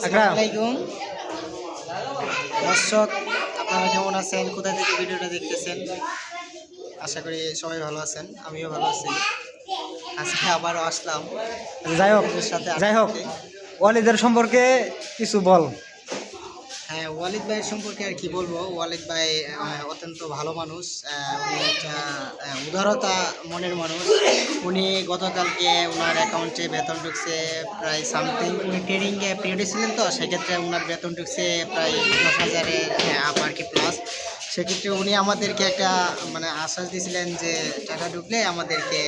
আসসালামাইকুম দর্শক, আপনারা কেমন আছেন? কোথা থেকে ভিডিওটা দেখতেছেন? আশা করি সবাই ভালো আছেন, আমিও ভালো আছি। আজকে আবারও আসলাম। যাই হোক ওয়ালিদের সম্পর্কে কিছু বল। হ্যাঁ, ওয়ালিদ ভাইয়ের সম্পর্কে আর কি বলবো। ওয়ালিদ ভাই অত্যন্ত ভালো মানুষ। উনি একটা উদারতা মনের মানুষ। উনি গতকালকে ওনার অ্যাকাউন্টে বেতন ঢুকছে প্রায় সামথিং। উনি ট্রেনিং পিরিয়ডে ছিলেন, তো সেক্ষেত্রে ওনার বেতন ঢুকছে প্রায় 10,000-এর আপ আর কি প্লাস। সেক্ষেত্রে উনি আমাদেরকে একটা মানে আশ্বাস দিয়েছিলেন যে টাকা ঢুকলে আমাদেরকে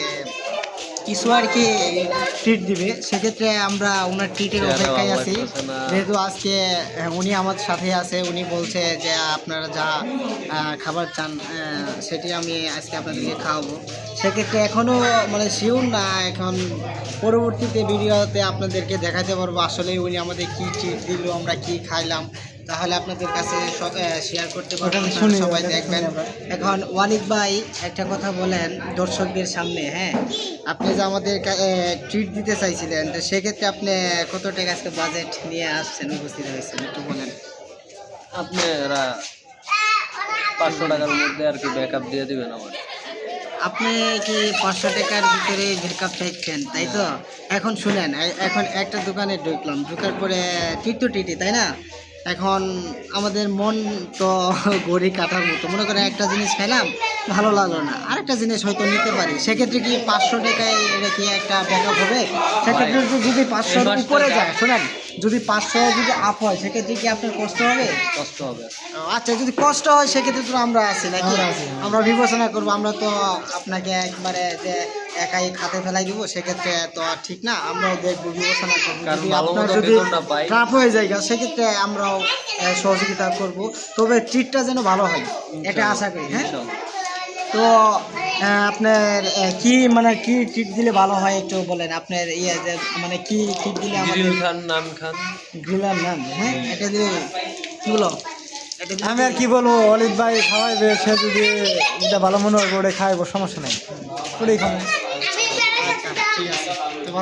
কিছু আর কি ট্রিট দিবে। সেক্ষেত্রে আমরা ওনার ট্রিটের অপেক্ষায় আছি। যেহেতু আজকে উনি আমার সাথে আছে, উনি বলছে যে আপনারা যা খাবার চান সেটি আমি আজকে আপনাদেরকে খাওয়াবো। সেক্ষেত্রে এখনও মানে শিওর না, এখন পরবর্তীতে ভিডিওতে আপনাদেরকে দেখাতে পারবো আসলে উনি আমাদের কী ট্রিট দিল, আমরা কি খাইলাম, তাহলে আপনাদের কাছে শেয়ার করতে পারবেন, সবাই দেখবেন। এখন ওয়ালিদ ভাই একটা কথা বলেন দর্শকদের সামনে। হ্যাঁ, আপনি যে আমাদের ট্রিট দিতে চাইছিলেন, তো সেক্ষেত্রে আপনি কত টাকা আজকে বাজেট নিয়ে আসছেন, উপস্থিত হয়েছেন, একটু বলেন। আপনারা 500 টাকার মধ্যে আর কি ব্যাকআপ দিয়ে দিবেন আমার। আপনি কি 500 টাকার ভিতরে ব্রেকআপ চাইছেন, তাই তো? এখন শুনেন, এখন একটা দোকানে ঢুকলাম, ঢুকার পরে টিটি তাই না? এখন আমাদের মন তো ঘড়ি কাটার মতো, মনে করেন একটা জিনিস খেলাম ভালো লাগলো না, আরেকটা জিনিস হয়তো নিতে পারি। সেক্ষেত্রে কি 500 টাকায় এটা কি একটা ব্যাকআপ হবে? সেক্ষেত্রে যদি 500 উপরে যায়, শোনেন, যদি 500 যদি আপ হয় সেক্ষেত্রে কি আপনার কষ্ট হবে? কষ্ট হবে। আচ্ছা, যদি কষ্ট হয় সেক্ষেত্রে তো আমরা আছি নাকি, আমরা বিবেচনা করবো। আমরা তো আপনাকে একবারে যে একাই খাতে ফেলাই দিব, সেক্ষেত্রে তো আর ঠিক না। আমরাও দেখবো, বিবেচনা করবো। যদি খারাপ হয়ে যায় সেক্ষেত্রে আমরাও সহযোগিতা করব, তবে ট্রিটটা যেন ভালো হয় এটা আশা করি। হ্যাঁ, তো আপনার কি মানে কি ট্রিট দিলে ভালো হয় একটু বলেন। আপনার ইয়ে যে মানে কি ট্রিট দিলে আমাদের গ্রিলার নান, হ্যাঁ, এটা দিয়ে কি বলো, আমি আর কি বলবো, অলিদ ভাই খাওয়াইবে, সে যদি এটা ভালো মনে হয় ওটা খাইবো, সমস্যা নাই, ওটাই খাবো। আচ্ছা, ঠিক আছে।